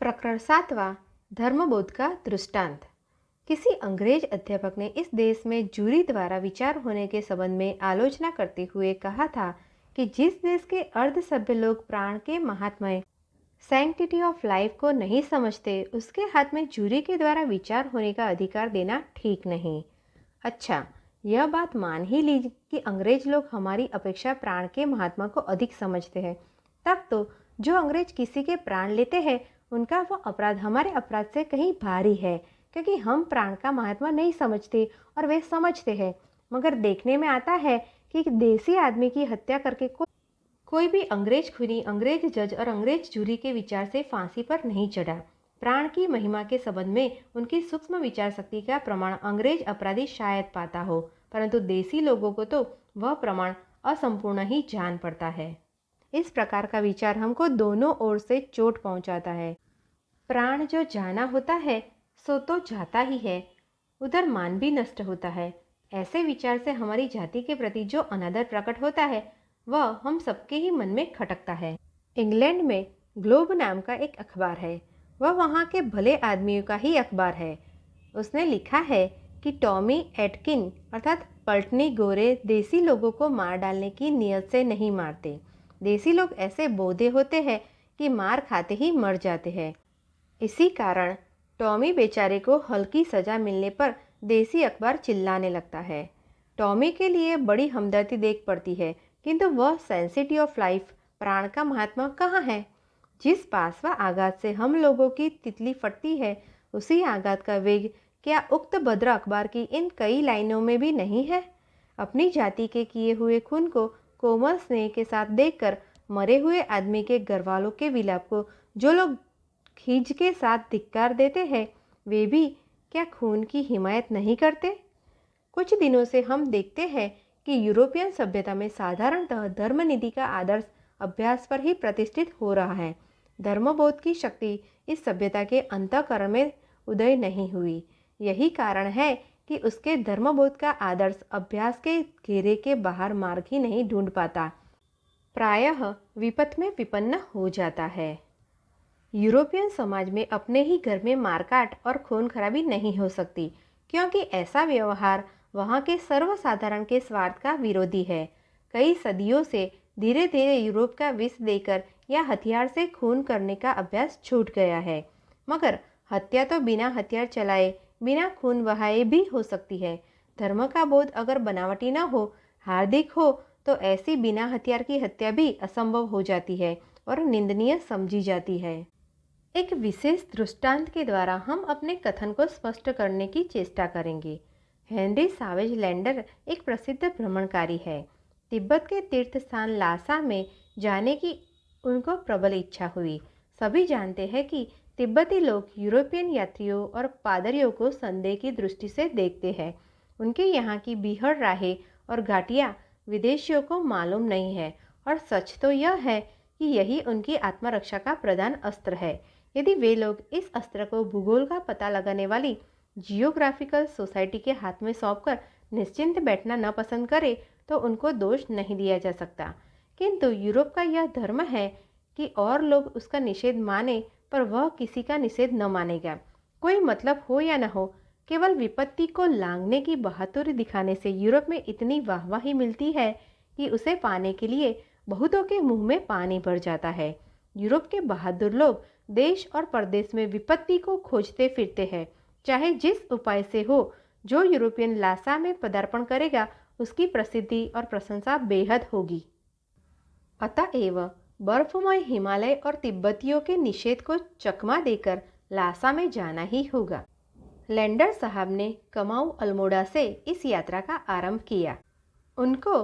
प्रकरण 7वां धर्मबोध का दृष्टांत। किसी अंग्रेज अध्यापक ने इस देश में जूरी द्वारा विचार होने के संबंध में आलोचना करते हुए कहा था कि जिस देश के अर्ध सभ्य लोग प्राण के महात्म्य सैंक्टिटी ऑफ लाइफ को नहीं समझते, उसके हाथ में जूरी के द्वारा विचार होने का अधिकार देना ठीक नहीं। अच्छा, यह बात मान ही ली कि अंग्रेज लोग हमारी अपेक्षा प्राण के महात्मा को अधिक समझते हैं, तब तो जो अंग्रेज किसी के प्राण लेते हैं उनका वो अपराध हमारे अपराध से कहीं भारी है, क्योंकि हम प्राण का महात्मा नहीं समझते और वे समझते हैं। मगर देखने में आता है कि देसी आदमी की हत्या करके कोई भी अंग्रेज खूनी, अंग्रेज जज और अंग्रेज जूरी के विचार से फांसी पर नहीं चढ़ा। प्राण की महिमा के संबंध में उनकी सूक्ष्म विचार शक्ति का प्रमाण अंग्रेज अपराधी शायद पाता हो, परंतु देसी लोगों को तो वह प्रमाण असंपूर्ण ही जान पड़ता है। इस प्रकार का विचार हमको दोनों ओर से चोट पहुंचाता है। प्राण जो जाना होता है सो तो जाता ही है, उधर मान भी नष्ट होता है। ऐसे विचार से हमारी जाति के प्रति जो अनादर प्रकट होता है वह हम सबके ही मन में खटकता है। इंग्लैंड में ग्लोब नाम का एक अखबार है, वह वहाँ के भले आदमियों का ही अखबार है। उसने लिखा है कि टॉमी एटकिन अर्थात पलटनी गोरे देसी लोगों को मार डालने की नीयत से नहीं मारते। देसी लोग ऐसे बोधे होते हैं कि मार खाते ही मर जाते हैं। इसी कारण टॉमी बेचारे को हल्की सज़ा मिलने पर देसी अखबार चिल्लाने लगता है। टॉमी के लिए बड़ी हमदर्दी देख पड़ती है, किंतु वह सेंसिटी ऑफ लाइफ प्राण का महात्मा कहाँ है? जिस पासवा आघात से हम लोगों की तितली फटती है, उसी आघात का वेग क्या उक्त भद्र अखबार की इन कई लाइनों में भी नहीं है? अपनी जाति के किए हुए खून को कोमल स्नेह के साथ देखकर मरे हुए आदमी के घरवालों के विलाप को जो लोग खींच के साथ धिक्कार देते हैं, वे भी क्या खून की हिमायत नहीं करते? कुछ दिनों से हम देखते हैं कि यूरोपियन सभ्यता में साधारणतः धर्मनीति का आदर्श अभ्यास पर ही प्रतिष्ठित हो रहा है। धर्मबोध की शक्ति इस सभ्यता के अंतःकरण में उदय नहीं हुई। यही कारण है कि उसके धर्मबोध का आदर्श अभ्यास के घेरे के बाहर मार्ग ही नहीं ढूंढ पाता, प्रायः विपथ में विपन्न हो जाता है। यूरोपियन समाज में अपने ही घर में मारकाट और खून खराबी नहीं हो सकती, क्योंकि ऐसा व्यवहार वहाँ के सर्वसाधारण के स्वार्थ का विरोधी है। कई सदियों से धीरे धीरे यूरोप का विष देकर या हथियार से खून करने का अभ्यास छूट गया है, मगर हत्या तो बिना हथियार चलाए, बिना खून बहाए भी हो सकती है। धर्म का बोध अगर बनावटी न हो, हार्दिक हो, तो ऐसी बिना हथियार की हत्या भी असंभव हो जाती है और निंदनीय समझी जाती है। एक विशेष दृष्टांत के द्वारा हम अपने कथन को स्पष्ट करने की चेष्टा करेंगे। हेनरी सावेज लैंडर एक प्रसिद्ध भ्रमणकारी है। तिब्बत के तीर्थ स्थान लासा में जाने की उनको प्रबल इच्छा हुई। सभी जानते हैं कि तिब्बती लोग यूरोपियन यात्रियों और पादरियों को संदेह की दृष्टि से देखते हैं। उनके यहाँ की बीहड़ राहें और घाटियाँ विदेशियों को मालूम नहीं है, और सच तो यह है कि यही उनकी आत्मरक्षा का प्रधान अस्त्र है। यदि वे लोग इस अस्त्र को भूगोल का पता लगाने वाली जियोग्राफिकल सोसाइटी के हाथ में सौंपकर निश्चिंत बैठना न पसंद करे तो उनको दोष नहीं दिया जा सकता। किंतु यूरोप का यह धर्म है कि और लोग उसका निषेध माने पर वह किसी का निषेध न मानेगा। कोई मतलब हो या न हो, केवल विपत्ति को लांघने की बहादुरी दिखाने से यूरोप में इतनी वाहवाही मिलती है कि उसे पाने के लिए बहुतों के मुंह में पानी भर जाता है। यूरोप के बहादुर लोग देश और परदेश में विपत्ति को खोजते फिरते हैं, चाहे जिस उपाय से हो। जो यूरोपियन लासा में पदार्पण करेगा उसकी प्रसिद्धि और प्रशंसा बेहद होगी। अतएव बर्फमय हिमालय और तिब्बतियों के निषेध को चकमा देकर लासा में जाना ही होगा। लैंडर साहब ने कमाऊ अल्मोड़ा से इस यात्रा का आरंभ किया। उनको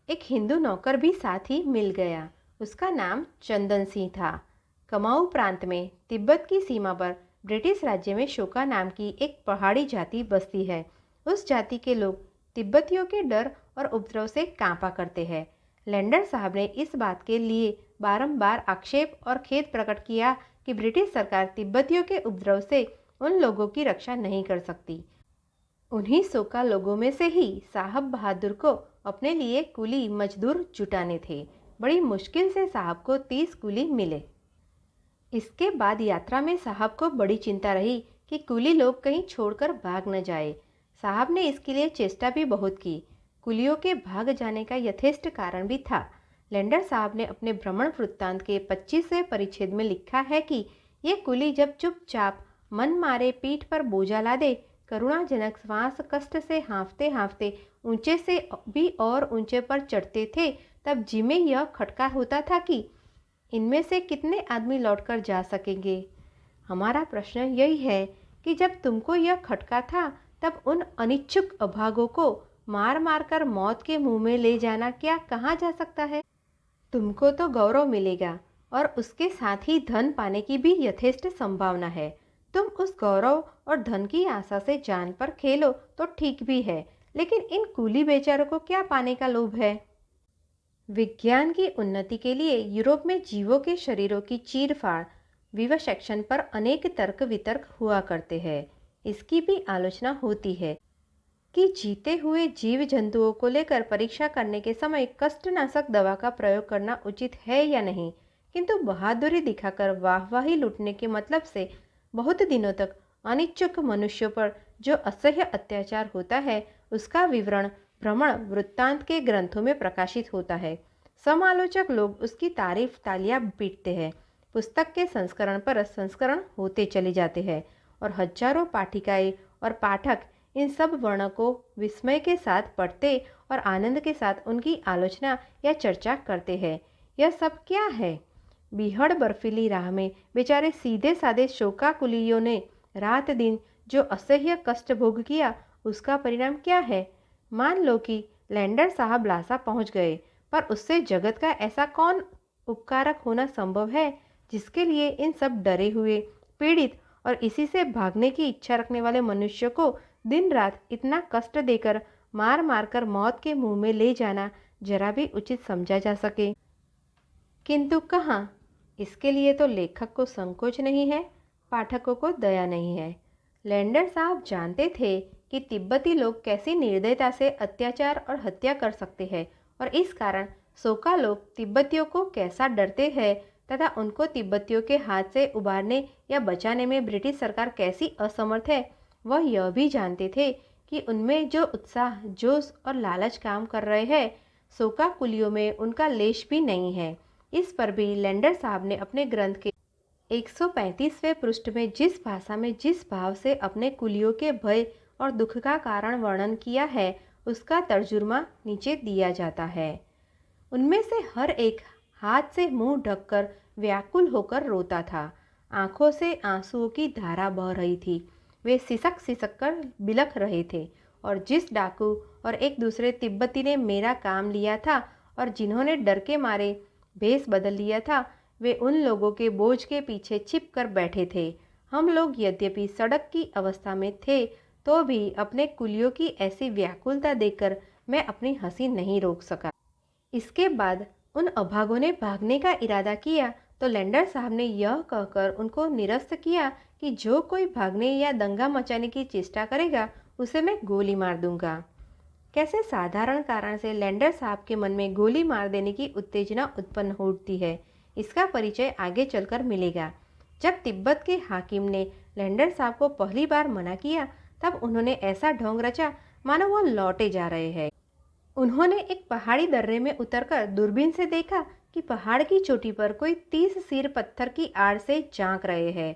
एक हिंदू नौकर भी साथ ही मिल गया। उसका नाम चंदन सिंह था। कमाऊ प्रांत में तिब्बत की सीमा पर ब्रिटिश राज्य में शोका नाम की एक पहाड़ी जाति बसती है। उस जाति के लोग तिब्बतियों के डर और उपद्रव से कांपा करते हैं। लैंडर साहब ने इस बात के लिए बारंबार आक्षेप और खेद प्रकट किया कि ब्रिटिश सरकार तिब्बतियों के उपद्रव से उन लोगों की रक्षा नहीं कर सकती। उन्हीं शोका लोगों में से ही साहब बहादुर को अपने लिए कुली मजदूर जुटाने थे। बड़ी मुश्किल से साहब को 30 कुली मिले। इसके बाद यात्रा में साहब को बड़ी चिंता रही कि कुली लोग कहीं छोड़कर भाग न जाए। साहब ने इसके लिए चेष्टा भी बहुत की। कुलियों के भाग जाने का यथेष्ट कारण भी था। लैंडर साहब ने अपने भ्रमण वृत्तांत के 25वें परिच्छेद में लिखा है कि ये कुली जब चुपचाप मन मारे पीठ पर बोझा लादे, करुणाजनक श्वास कष्ट से हाँफते हाँफते ऊंचे से भी और ऊंचे पर चढ़ते थे, तब जी में यह खटका होता था कि इनमें से कितने आदमी लौटकर जा सकेंगे। हमारा प्रश्न यही है कि जब तुमको यह खटका था, तब उन अनिच्छुक अभागों को मार मार कर मौत के मुंह में ले जाना क्या कहाँ जा सकता है? तुमको तो गौरव मिलेगा और उसके साथ ही धन पाने की भी यथेष्ट संभावना है। तुम उस गौरव और धन की आशा से जान पर खेलो तो ठीक भी है, लेकिन इन कूली बेचारों को क्या पाने का लोभ है? विज्ञान की उन्नति के लिए यूरोप में जीवों के शरीरों की चीरफाड़ विवसेक्शन पर अनेक तर्क वितर्क हुआ करते हैं। इसकी भी आलोचना होती है कि जीते हुए जीव जंतुओं को लेकर परीक्षा करने के समय कष्टनाशक दवा का प्रयोग करना उचित है या नहीं, किंतु बहादुरी दिखाकर वाहवाही लूटने के मतलब से बहुत दिनों तक अनिच्छुक मनुष्यों पर जो असह्य अत्याचार होता है, उसका विवरण भ्रमण वृत्तांत के ग्रंथों में प्रकाशित होता है। समालोचक लोग उसकी तारीफ तालियां पीटते हैं। पुस्तक के संस्करण पर संस्करण होते चले जाते हैं और हजारों पाठिकाएं और पाठक इन सब वर्णों को विस्मय के साथ पढ़ते और आनंद के साथ उनकी आलोचना या चर्चा करते हैं। यह सब क्या है? बीहड़ बर्फीली राह में बेचारे सीधे साधे शोकाकुलियों ने रात दिन जो असह्य कष्ट भोग किया, उसका परिणाम क्या है? मान लो कि लैंडर साहब लासा पहुंच गए, पर उससे जगत का ऐसा कौन उपकारक होना संभव है जिसके लिए इन सब डरे हुए, पीड़ित और इसी से भागने की इच्छा रखने वाले मनुष्य को दिन रात इतना कष्ट देकर मार मार कर मौत के मुंह में ले जाना जरा भी उचित समझा जा सके? किंतु कहाँ? इसके लिए तो लेखक को संकोच नहीं है, पाठकों को दया नहीं है। लैंडर साहब जानते थे कि तिब्बती लोग कैसी निर्दयता से अत्याचार और हत्या कर सकते हैं और इस कारण सोका लोग तिब्बतियों को कैसा डरते हैं तथा उनको तिब्बतियों के हाथ से उबारने या बचाने में ब्रिटिश सरकार कैसी असमर्थ है। वह यह भी जानते थे कि उनमें जो उत्साह, जोश और लालच काम कर रहे हैं, सोका कुलियों में उनका लेश भी नहीं है। इस पर भी लैंडर साहब ने अपने ग्रंथ के 135वें पृष्ठ में जिस भाषा में जिस भाव से अपने कुलियों के भय और दुख का कारण वर्णन किया है, उसका तर्जुमा नीचे दिया जाता है। उनमें से हर एक हाथ से मुंह ढककर व्याकुल होकर रोता था। आंखों से आंसुओं की धारा बह रही थी। वे सिसक सिसक कर बिलख रहे थे और जिस डाकू और एक दूसरे तिब्बती ने मेरा काम लिया था और जिन्होंने डर के मारे भेष बदल लिया था, वे उन लोगों के बोझ के पीछे छिप कर बैठे थे। हम लोग यद्यपि सड़क की अवस्था में थे, तो भी अपने कुलियों की ऐसी व्याकुलता देखकर मैं अपनी हंसी नहीं रोक सका। इसके बाद उन अभागों ने भागने का इरादा किया तो लैंडर साहब ने यह कहकर उनको निरस्त किया कि जो कोई भागने या दंगा मचाने की चेष्टा करेगा, उसे मैं गोली मार दूंगा। कैसे साधारण कारण से लैंडर साहब के मन में गोली मार देने की उत्तेजना उत्पन्न होती है, इसका परिचय आगे चलकर मिलेगा। जब तिब्बत के हाकिम ने लैंडर साहब को पहली बार मना किया, तब उन्होंने ऐसा ढोंग रचा मानो वह लौटे जा रहे हैं। उन्होंने एक पहाड़ी दर्रे में उतरकर दूरबीन से देखा कि पहाड़ की चोटी पर कोई 30 सिर पत्थर की आड़ से झांक रहे हैं।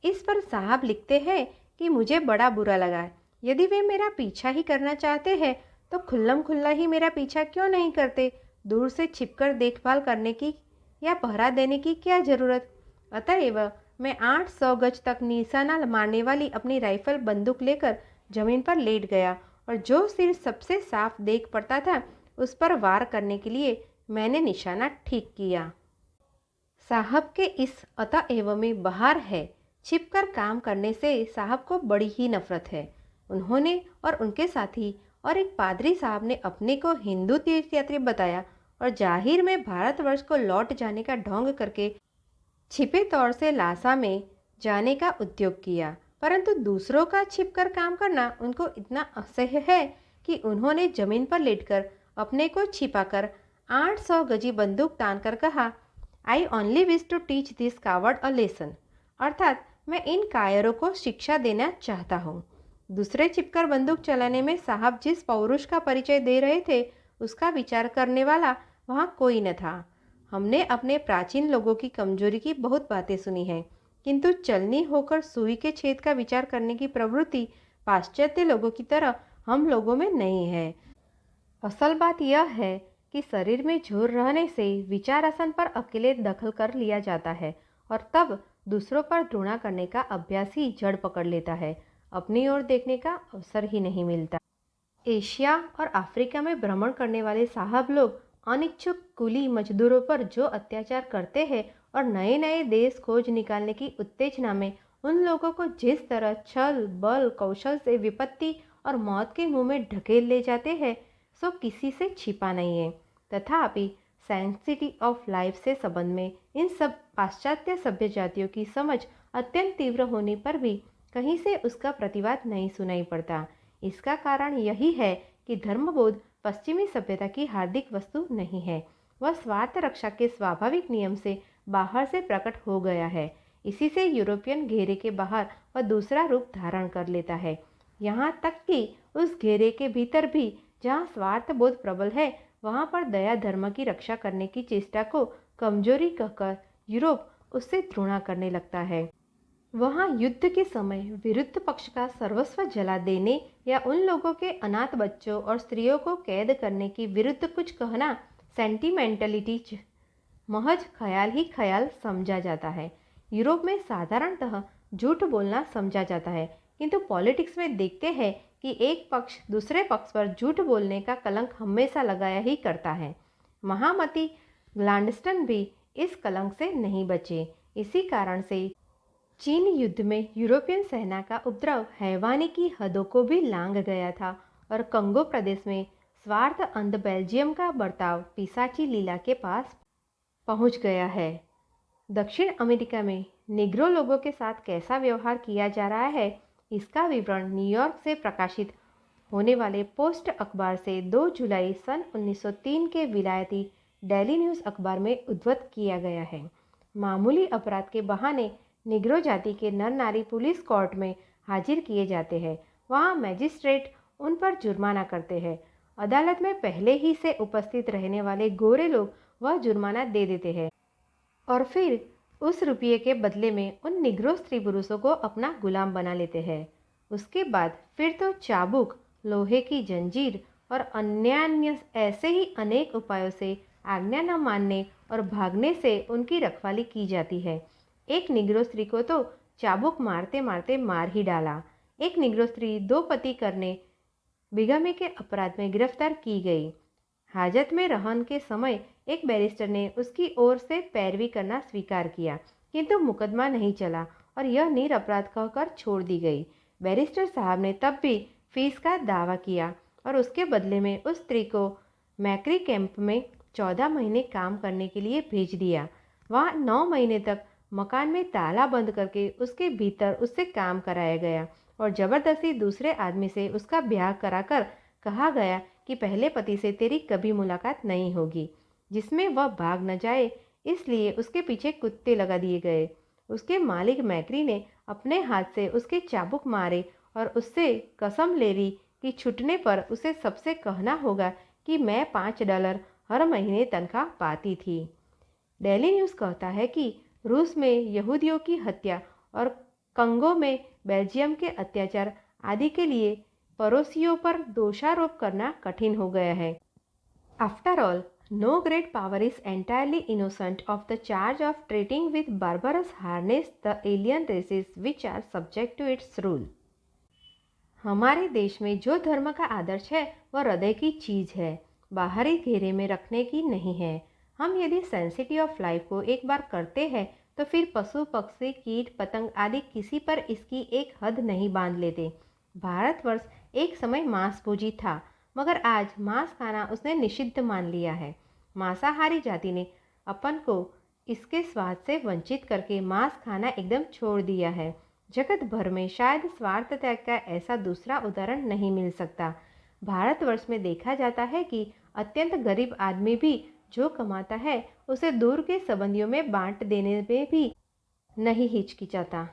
इस पर साहब लिखते हैं कि मुझे बड़ा बुरा लगा। यदि वे मेरा पीछा ही करना चाहते हैं तो खुल्लम खुल्ला ही मेरा पीछा क्यों नहीं करते? दूर से छिपकर देखभाल करने की या पहरा देने की क्या जरूरत? अतएव मैं 800 गज तक निशाना मारने वाली अपनी राइफल बंदूक लेकर जमीन पर लेट गया और जो सिर सबसे साफ देख पड़ता था उस पर वार करने के लिए मैंने निशाना ठीक किया। साहब के इस अतएव में बहार है। छिपकर काम करने से साहब को बड़ी ही नफरत है। उन्होंने और उनके साथी और एक पादरी साहब ने अपने को हिंदू तीर्थयात्री बताया और जाहिर में भारतवर्ष को लौट जाने का ढोंग करके छिपे तौर से लासा में जाने का उद्योग किया, परंतु दूसरों का छिपकर काम करना उनको इतना असह्य है कि उन्होंने जमीन पर लेटकर अपने को छिपाकर 800 गजी बंदूक तान कर कहा, I only wish to teach this coward a lesson. अर्थात मैं इन कायरों को शिक्षा देना चाहता हूँ। दूसरे छिपकर बंदूक चलाने में साहब जिस पौरुष का परिचय दे रहे थे उसका विचार करने वाला वहाँ कोई न था। हमने अपने प्राचीन लोगों की कमजोरी की बहुत बातें सुनी हैं, किंतु चलनी होकर सुई के छेद का विचार करने की प्रवृत्ति पाश्चात्य लोगों की तरह हम लोगों में नहीं है। असल बात यह है कि शरीर में जोर रहने से विचार आसन पर अकेले दखल कर लिया जाता है और तब दूसरों पर घृणा करने का अभ्यास ही जड़ पकड़ लेता है। अपनी ओर देखने का अवसर ही नहीं मिलता। एशिया और अफ्रीका में भ्रमण करने वाले साहब लोग अनिच्छुक कुली मजदूरों पर जो अत्याचार करते हैं और नए नए देश खोज निकालने की उत्तेजना में उन लोगों को जिस तरह छल बल कौशल से विपत्ति और मौत के मुंह में ढकेल ले जाते हैं, सो किसी से छिपा नहीं है। तथापि सैंक्टिटी ऑफ लाइफ से संबंध में इन सब पाश्चात्य सभ्य जातियों की समझ अत्यंत तीव्र होने पर भी कहीं से उसका प्रतिवाद नहीं सुनाई पड़ता। इसका कारण यही है कि धर्मबोध पश्चिमी सभ्यता की हार्दिक वस्तु नहीं है। वह स्वार्थ रक्षा के स्वाभाविक नियम से बाहर से प्रकट हो गया है। इसी से यूरोपियन घेरे के बाहर वह दूसरा रूप धारण कर लेता है। यहाँ तक कि उस घेरे के भीतर भी जहाँ स्वार्थ बोध प्रबल है, वहाँ पर दया धर्म की रक्षा करने की चेष्टा को कमजोरी कहकर यूरोप उससे घृणा करने लगता है। वहाँ युद्ध के समय विरुद्ध पक्ष का सर्वस्व जला देने या उन लोगों के अनाथ बच्चों और स्त्रियों को कैद करने की विरुद्ध कुछ कहना सेंटिमेंटलिटी महज ख्याल ही ख्याल समझा जाता है। यूरोप में साधारणतः झूठ बोलना समझा जाता है, किंतु पॉलिटिक्स में देखते हैं कि एक पक्ष दूसरे पक्ष पर झूठ बोलने का कलंक हमेशा लगाया ही करता है। महामती ग्लैडस्टोन भी इस कलंक से नहीं बचे। इसी कारण से चीन युद्ध में यूरोपियन सेना का उपद्रव हैवानी की हदों को भी लांघ गया था और कंगो प्रदेश में स्वार्थ अंध बेल्जियम का बर्ताव पिशाची लीला के पास पहुंच गया है। दक्षिण अमेरिका में निग्रो लोगों के साथ कैसा व्यवहार किया जा रहा है, इसका विवरण न्यूयॉर्क से प्रकाशित होने वाले पोस्ट अखबार से 2 जुलाई सन 1903 के विलायती डेली न्यूज़ अखबार में उद्धृत किया गया है। मामूली अपराध के बहाने निग्रो जाति के नर नारी पुलिस कोर्ट में हाजिर किए जाते हैं। वहाँ मैजिस्ट्रेट उन पर जुर्माना करते हैं। अदालत में पहले ही से उपस्थित रहने वाले गोरे लोग वह जुर्माना दे देते हैं और फिर उस रुपये के बदले में उन निग्रो स्त्री पुरुषों को अपना गुलाम बना लेते हैं। उसके बाद फिर तो चाबुक, लोहे की जंजीर और अन्य ऐसे ही अनेक उपायों से आज्ञा न मानने और भागने से उनकी रखवाली की जाती है। एक निग्रो स्त्री को तो चाबुक मारते मारते मार ही डाला। एक निग्रो स्त्री 2 पति करने बिगामी के अपराध में गिरफ्तार की गई। हाजत में रहन के समय एक बैरिस्टर ने उसकी ओर से पैरवी करना स्वीकार किया, किंतु मुकदमा नहीं चला और यह निरपराध कहकर छोड़ दी गई। बैरिस्टर साहब ने तब भी फीस का दावा किया और उसके बदले में उस स्त्री को मैक्री कैंप में 14 महीने काम करने के लिए भेज दिया। वहाँ 9 महीने तक मकान में ताला बंद करके उसके भीतर उससे काम कराया गया और ज़बरदस्ती दूसरे आदमी से उसका ब्याह कराकर कहा गया कि पहले पति से तेरी कभी मुलाकात नहीं होगी, जिसमें वह भाग न जाए इसलिए उसके पीछे कुत्ते लगा दिए गए। उसके मालिक मैक्री ने अपने हाथ से उसके चाबुक मारे और उससे कसम ले ली कि छूटने पर उसे सबसे कहना होगा कि मैं $5 हर महीने तनख्वाह पाती थी। डेली न्यूज़ कहता है कि रूस में यहूदियों की हत्या और कंगो में बेल्जियम के अत्याचार आदि के लिए पड़ोसियों पर दोषारोप करना कठिन हो गया है। After all, no great power is entirely innocent of the charge of treating with barbarous harshness the alien races which are subject to its rule. हमारे देश में जो धर्म का आदर्श है वह हृदय की चीज़ है, बाहरी घेरे में रखने की नहीं है। हम यदि सेंसिटी ऑफ लाइफ को एक बार करते हैं तो फिर पशु पक्षी कीट पतंग आदि किसी पर इसकी एक हद नहीं बांध लेते। भारतवर्ष एक समय मांस भोजी था, मगर आज मांस खाना उसने निषिद्ध मान लिया है। मांसाहारी जाति ने अपन को इसके स्वाद से वंचित करके मांस खाना एकदम छोड़ दिया है। जगत भर में शायद स्वार्थ त्याग का ऐसा दूसरा उदाहरण नहीं मिल सकता। भारतवर्ष में देखा जाता है कि अत्यंत गरीब आदमी भी जो कमाता है उसे दूर के संबंधियों में बांट देने में भी नहीं हिचकिचाता।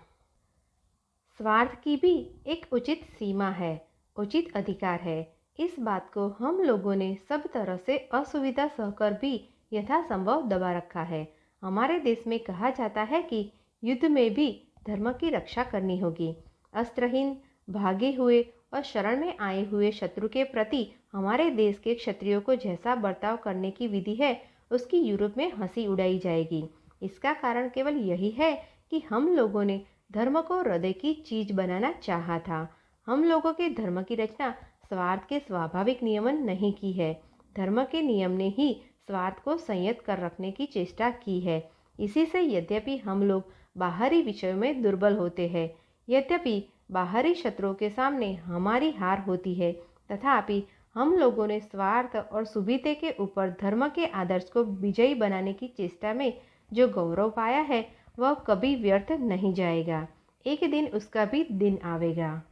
स्वार्थ की भी एक उचित सीमा है, उचित अधिकार है। इस बात को हम लोगों ने सब तरह से असुविधा सहकर भी यथासंभव दबा रखा है। हमारे देश में कहा जाता है कि युद्ध में भी धर्म की रक्षा करनी होगी। अस्त्रहीन, भागे हुए और शरण में आए हुए शत्रु के प्रति हमारे देश के क्षत्रियों को जैसा बर्ताव करने की विधि है, उसकी यूरोप में हंसी उड़ाई जाएगी। इसका कारण केवल यही है कि हम लोगों ने धर्म को हृदय की चीज बनाना चाहा था। हम लोगों के धर्म की रचना स्वार्थ के स्वाभाविक नियमन नहीं की है। धर्म के नियम ने ही स्वार्थ को संयत कर रखने की चेष्टा की है। इसी से यद्यपि हम लोग बाहरी विषयों में दुर्बल होते हैं, यद्यपि बाहरी शत्रुओं के सामने हमारी हार होती है, तथापि हम लोगों ने स्वार्थ और सुविधे के ऊपर धर्म के आदर्श को विजयी बनाने की चेष्टा में जो गौरव पाया है, वह कभी व्यर्थ नहीं जाएगा। एक दिन उसका भी दिन आवेगा।